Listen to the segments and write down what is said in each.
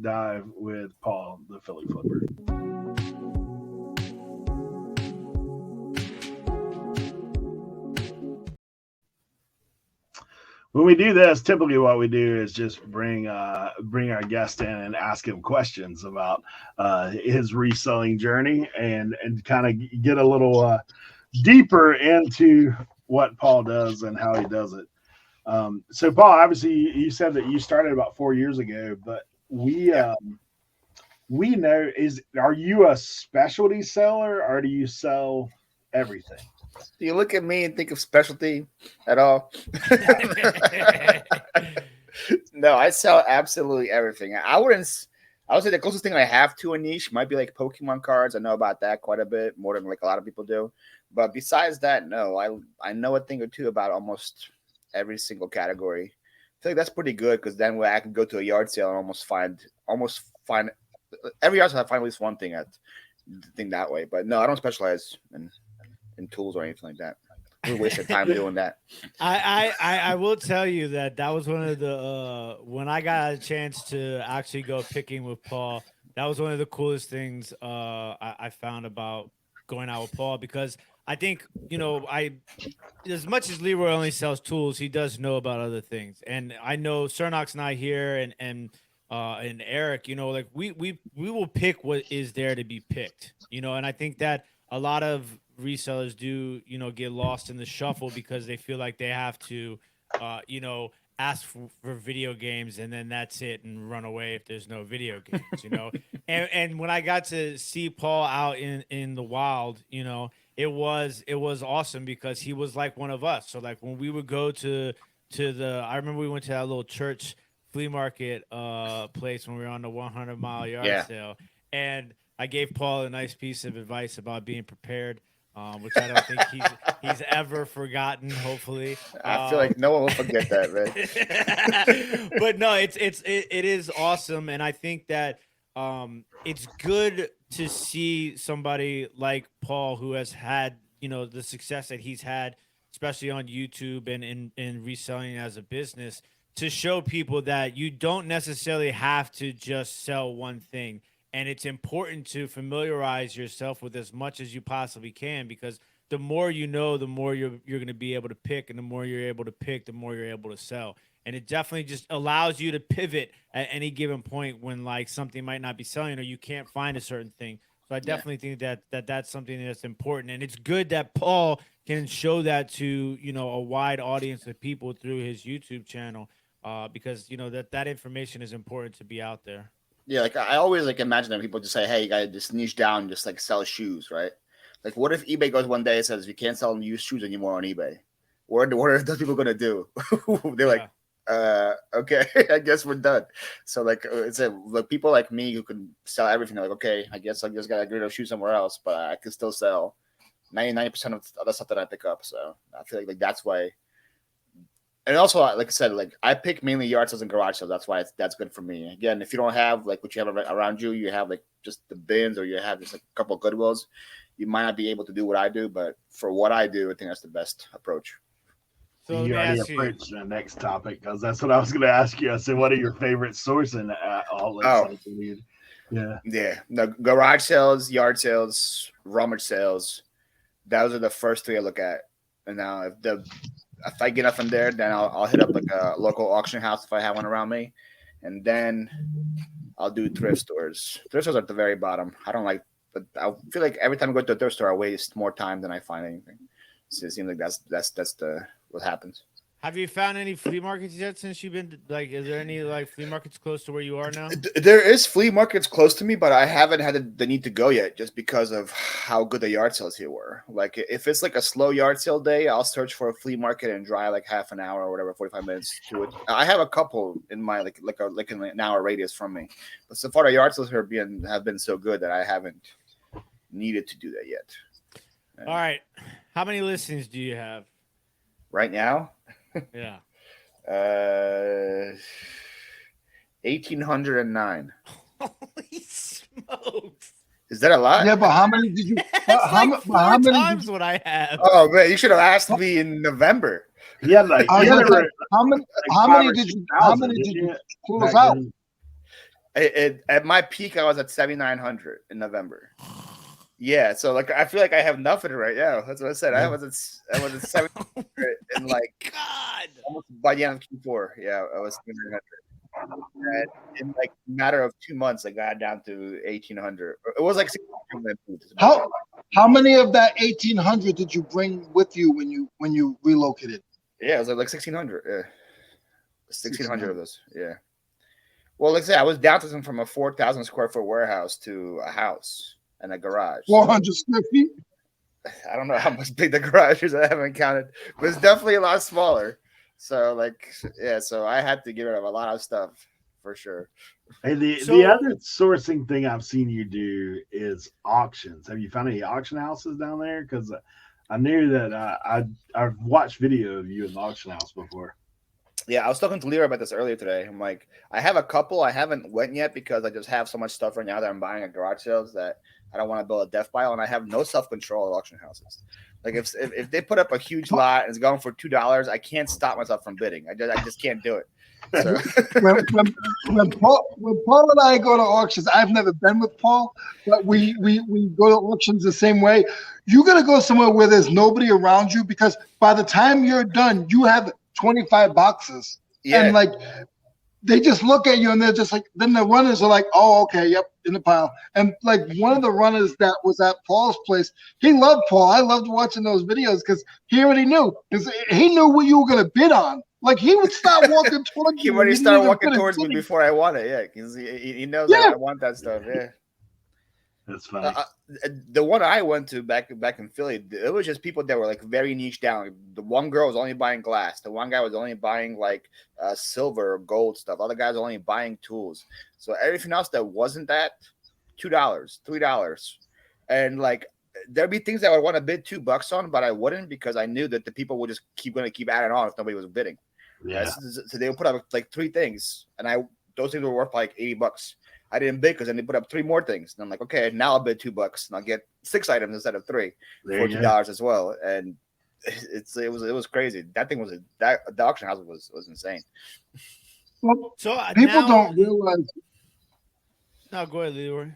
dive with Paul, the Philly Flipper. When we do this, typically what we do is just bring our guest in and ask him questions about his reselling journey and kind of get a little deeper into what Paul does and how he does it. So Paul, obviously you said that you started about 4 years ago, but we know are you a specialty seller or do you sell everything? Do you look at me and think of specialty at all? No, I sell absolutely everything. I would say the closest thing I have to a niche might be like Pokemon cards. I know about that quite a bit, more than like a lot of people do. But besides that, no, I know a thing or two about almost every single category. I feel like that's pretty good because then when I can go to a yard sale and almost find every yard sale I find at least one thing that way. But no, I don't specialize in tools or anything like that. We wasted time doing that. I will tell you that was one of the when I got a chance to actually go picking with Paul, that was one of the coolest things I found about going out with Paul, because I think, as much as Leroy only sells tools, he does know about other things. And I know Cernoch's not here and Eric, like we will pick what is there to be picked, and I think that a lot of resellers do, get lost in the shuffle because they feel like they have to, ask for video games and then that's it and run away if there's no video games, and when I got to see Paul out in the wild, it was awesome because he was like one of us. So like when we would go to I remember we went to that little church flea market place when we were on the 100-mile yard sale, and I gave Paul a nice piece of advice about being prepared, which I don't think he's ever forgotten. Hopefully, I feel like no one will forget that, man. But no, it is awesome, and I think that it's good to see somebody like Paul who has had the success that he's had, especially on YouTube and in reselling as a business, to show people that you don't necessarily have to just sell one thing. And it's important to familiarize yourself with as much as you possibly can, because the more you know, the more you're going to be able to pick, and the more you're able to pick, the more you're able to sell. And it definitely just allows you to pivot at any given point when like something might not be selling or you can't find a certain thing. So I definitely think that's something that's important. And it's good that Paul can show that to, a wide audience of people through his YouTube channel, because, that information is important to be out there. Yeah, like I always like imagine that people just say, "Hey, you gotta just niche down, and just like sell shoes, right?" Like, what if eBay goes one day and says you can't sell used shoes anymore on eBay? What are those people gonna do? They're like, okay, I guess we're done. So like, it's like people like me who can sell everything. They're like, okay, I guess I just gotta get rid of shoes somewhere else, but I can still sell 99% of the other stuff that I pick up. So I feel like that's why. And also, like I said, like I pick mainly yard sales and garage sales. That's why that's good for me. Again, if you don't have like what you have around you, you have like just the bins or you have just like a couple of Goodwills, you might not be able to do what I do. But for what I do, I think that's the best approach. So you already approached the next topic, because that's what I was going to ask you. I said, what are your favorite sourcing outlets? Yeah. No, garage sales, yard sales, rummage sales. Those are the first three I look at. And now if I get up from there, then I'll hit up like a local auction house if I have one around me, and then I'll do thrift stores. Thrift stores are at the very bottom. I don't like, but I feel like every time I go to a thrift store, I waste more time than I find anything. So it seems like that's what happens. Have you found any flea markets yet since you've been like? Is there any like flea markets close to where you are now? There is flea markets close to me, but I haven't had the need to go yet, just because of how good the yard sales here were. Like if it's like a slow yard sale day, I'll search for a flea market and drive like half an hour or whatever, 45 minutes to it. I have a couple in my like in an hour radius from me, but so far the yard sales have been so good that I haven't needed to do that yet. All right, how many listings do you have right now? Yeah. 1,809. Holy smokes. Is that a lot? Yeah, but how many did you? How many times what I have? Oh man, you should have asked me in November. Yeah, like how many did you close out? At my peak, I was at 7,900 in November. Yeah, so like I feel like I have nothing right now. That's what I said. I was at 700 in like God. almost by the end of Q4. Yeah, I was 700. And in like a matter of 2 months, I got down to 1,800. It was like 600. How many of that 1,800 did you bring with you when you relocated? Yeah, it was like 1,600. Yeah, 1,600 of those. Yeah. Well, like I said, I was downsizing from a 4,000 square foot warehouse to a house and a garage. 400 square feet. I don't know how much big the garage is. I haven't counted, but it's definitely a lot smaller. So, like, yeah, so I had to get rid of a lot of stuff for sure. Hey, the other sourcing thing I've seen you do is auctions. Have you found any auction houses down there? Because I knew that I've watched video of you in the auction house before. Yeah, I was talking to Leroy about this earlier today. I'm like, I have a couple. I haven't went yet because I just have so much stuff right now that I'm buying at garage sales that I don't want to build a death pile, and I have no self-control at auction houses. Like if they put up a huge lot and it's going for $2, I can't stop myself from bidding. I just can't do it. So. when Paul and I go to auctions, I've never been with Paul, but we go to auctions the same way. You got to go somewhere where there's nobody around you, because by the time you're done, you have 25 boxes. Yeah. And like they just look at you and they're just like, then the runners are like, oh, okay, yep, in the pile. And like one of the runners that was at Paul's place, he loved Paul. I loved watching those videos because he already knew. Because he knew what you were going to bid on. Like he would start walking towards you. He already started walking towards me before I want it. Yeah, because he knows that I want that stuff. Yeah. That's funny. The one I went to back in Philly, it was just people that were like very niche down. The one girl was only buying glass. The one guy was only buying like silver or gold stuff. Other guys were only buying tools. So everything else that wasn't that, $2, $3, and like there'd be things that I would want to bid $2 on, but I wouldn't because I knew that the people would just keep adding on if nobody was bidding. Yeah. So they would put up like 3 things, and those things were worth like $80. I didn't bid because then they put up 3 more things. And I'm like, okay, now I'll bid $2 and I'll get 6 items instead of 3 for $2 as well. And it was crazy. That thing was the auction house was insane. Well, so people don't realize. No, go ahead, Leroy.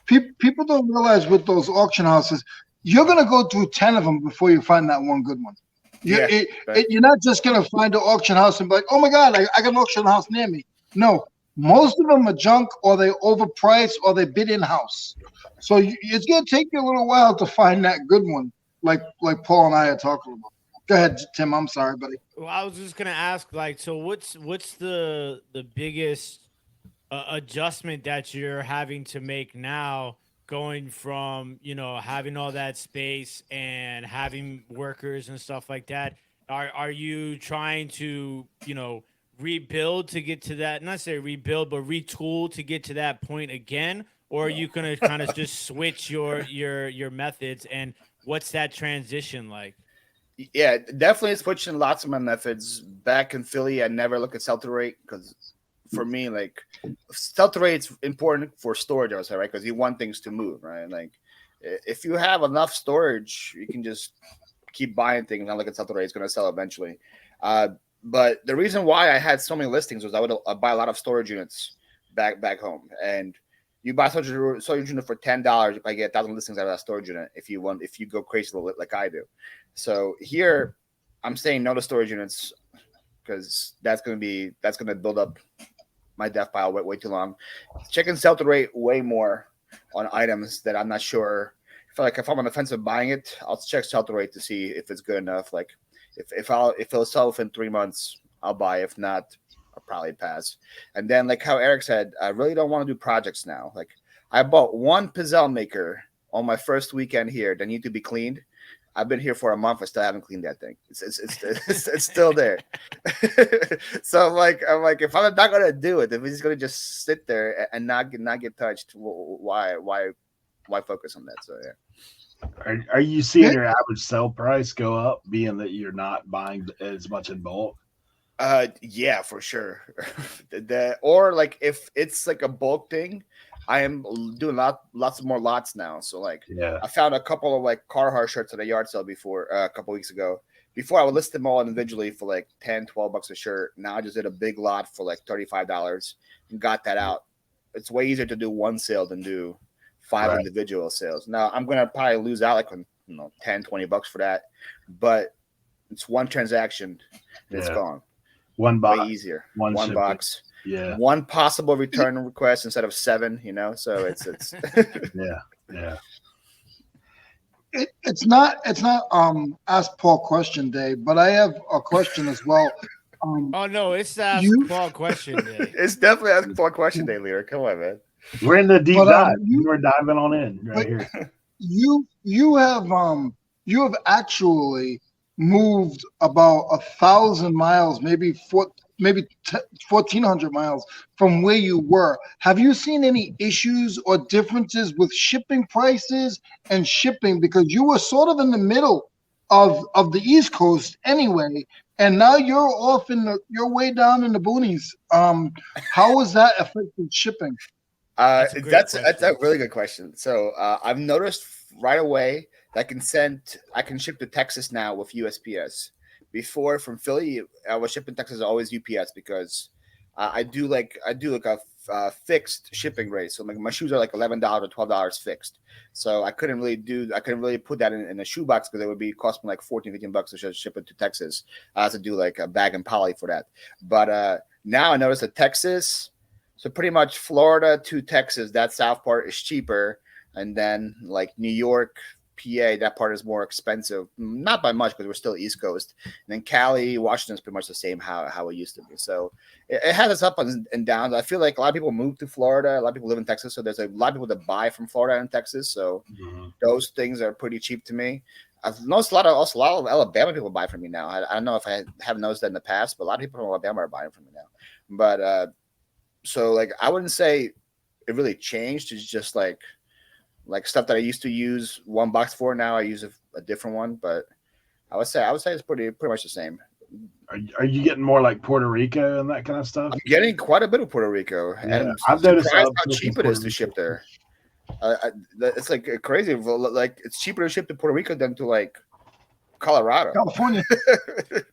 People don't realize with those auction houses, you're gonna go through 10 of them before you find that one good one. You're not just gonna find an auction house and be like, oh my God, I got an auction house near me. No. Most of them are junk, or they overpriced, or they bid in-house. So it's going to take you a little while to find that good one, like Paul and I are talking about. Go ahead, Tim. I'm sorry, buddy. Well, I was just going to ask, like, so what's the biggest adjustment that you're having to make now, going from, having all that space and having workers and stuff like that? Are you trying to, rebuild to get to that, not say rebuild, but retool to get to that point again? Or are you going to kind of just switch your methods, and what's that transition like? Yeah, definitely switching lots of my methods. Back in Philly, I never look at sell-through rate because for me, like sell-through rate is important for storage, I would say, right? Because you want things to move, right? Like if you have enough storage, you can just keep buying things. Not look at sell-through rate; it's going to sell eventually. But the reason why I had so many listings was I would buy a lot of storage units back home, and you buy storage unit for $10, you probably get 1,000 listings out of that storage unit if you go crazy like I do. So here, I'm saying no to storage units because that's going to build up my death pile way too long. Checking sell-through rate way more on items that I'm not sure. If I'm on the fence of buying it, I'll check sell-through rate to see if it's good enough. Like if it'll sell within 3 months, I'll buy. If not, I'll probably pass. And then, like how Eric said, I really don't want to do projects now. Like I bought one pizzelle maker on my first weekend here that need to be cleaned. I've been here for a month. I still haven't cleaned that thing. It's still there. So I'm like, if I'm not gonna do it, if it's gonna just sit there and not get touched, why focus on that? So yeah. Are you seeing your average sell price go up, being that you're not buying as much in bulk? Yeah, for sure. Or like if it's like a bulk thing, I am doing lots more lots now. So like, I found a couple of like Carhartt shirts at a yard sale before a couple weeks ago before I would list them all individually for like $10-$12 a shirt. Now I just did a big lot for like $35 and got that out. It's way easier to do one sale than do 5 individual sales. Now I'm gonna probably lose out like $10-$20 for that, but it's one transaction and it's gone. One box, way easier. One shipping. Box. Yeah. One possible return request instead of 7. So it's yeah. It's not ask Paul question day, but I have a question as well. Oh no, it's ask Paul question day. It's definitely ask Paul question day, Leroy. Come on, man. We're in the deep dive. We're diving on in right here. You have actually moved about 1,000 miles, maybe 1,400 miles from where you were. Have you seen any issues or differences with shipping prices and shipping? Because you were sort of in the middle of the East Coast anyway, and now you're off you're way down in the boonies. How has that affected shipping? That's a really good question. So I've noticed right away that I can ship to Texas now with USPS. Before from Philly, I was shipping Texas always UPS because I do like a fixed shipping rate. So my shoes are like $11 or $12 fixed. So I couldn't really put that in a shoebox because it would cost me like $14-$15 to ship it to Texas. I had to do like a bag and poly for that. But now I noticed that Texas, so pretty much Florida to Texas, that south part is cheaper, and then like New York, PA, that part is more expensive, not by much because we're still East Coast. And then Cali, Washington's pretty much the same how it used to be. So it has its up and downs. I feel like a lot of people move to Florida, a lot of people live in Texas, so there's a lot of people that buy from Florida and Texas. So those things are pretty cheap to me. I've noticed a lot of Alabama people buy from me now. I don't know if I haven't noticed that in the past, but a lot of people from Alabama are buying from me now. But so like I wouldn't say it really changed. It's just like stuff that I used to use one box for. Now I use a different one, but I would say it's pretty much the same. Are you getting more like Puerto Rico and that kind of stuff? I'm getting quite a bit of Puerto Rico, and I've noticed how cheap it is to ship there. It's like crazy. Like it's cheaper to ship to Puerto Rico than to like California.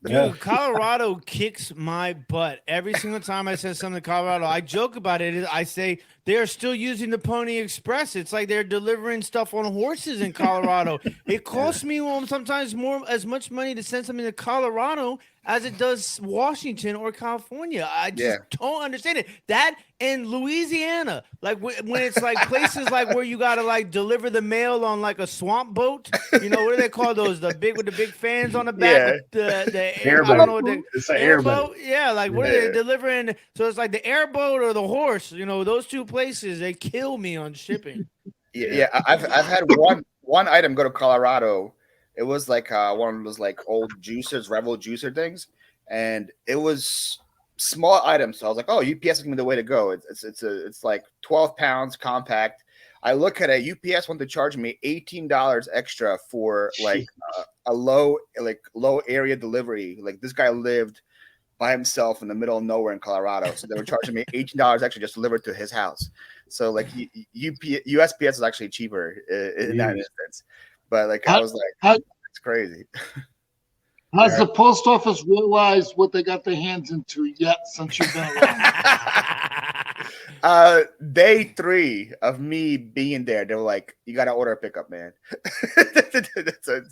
Dude, Colorado kicks my butt. Every single time I send something to Colorado, I joke about it. I say they are still using the Pony Express. It's like they're delivering stuff on horses in Colorado. It costs me sometimes as much money to send something to Colorado as it does Washington or California. I just don't understand it. That and Louisiana, like when it's like places like where you gotta like deliver the mail on like a swamp boat. What do they call those? The big with the big fans on the back. The airboat. It's an airboat. Yeah, like what are they delivering? So it's like the airboat or the horse. Those two places they kill me on shipping. I've had one item go to Colorado. It was like one of those like old juicers, Rebel juicer things, and it was small items. So I was like, "Oh, UPS is gonna be the way to go." It's like 12 pounds, compact. I look at it. UPS wanted to charge me $18 extra for like a low area delivery. Like this guy lived by himself in the middle of nowhere in Colorado, so they were charging me $18 extra just to deliver it to his house. So like USPS is actually cheaper in that instance. But like I was like, it's crazy. Has the post office realized what they got their hands into yet since you've been around? Day 3 of me being there, they were like, "You got to order a pickup, man." So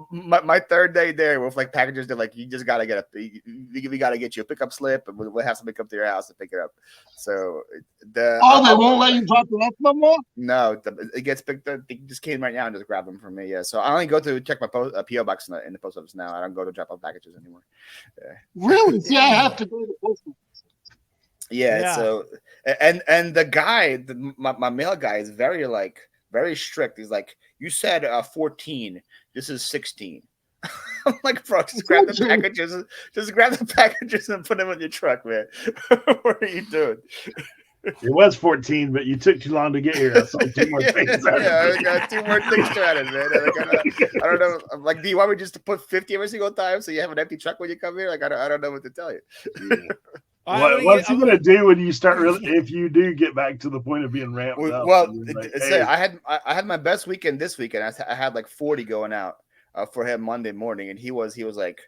my third day there with like packages, they're like, "You just got to we got to get you a pickup slip, and we'll have somebody come to your house to pick it up." So they won't let you drop it off no more? No, it gets picked up. They just came right now and just grabbed them from me. Yeah, so I only go to check my PO box in the post office now. I don't go to drop off packages anymore. Really? See, I have to go to the post office. Yeah. So and the guy, my mail guy is very strict. He's like, "You said 14. This is 16." I'm like, "Bro, just grab the packages. Just grab the packages and put them in your truck, man." What are you doing? It was 14, but you took too long to get here. I saw 2 more things. I got 2 more things to add in, man. I don't know. I'm like, do you want me just to put 50 every single time so you have an empty truck when you come here? Like, I don't know what to tell you. What's he gonna do when you start if you do get back to the point of being ramped up? Well, I had my best weekend this weekend. I had like 40 going out. for him Monday morning, and he was like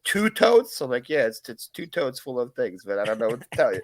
2 totes. So I'm like, yeah, it's 2 totes full of things, but I don't know what to tell you.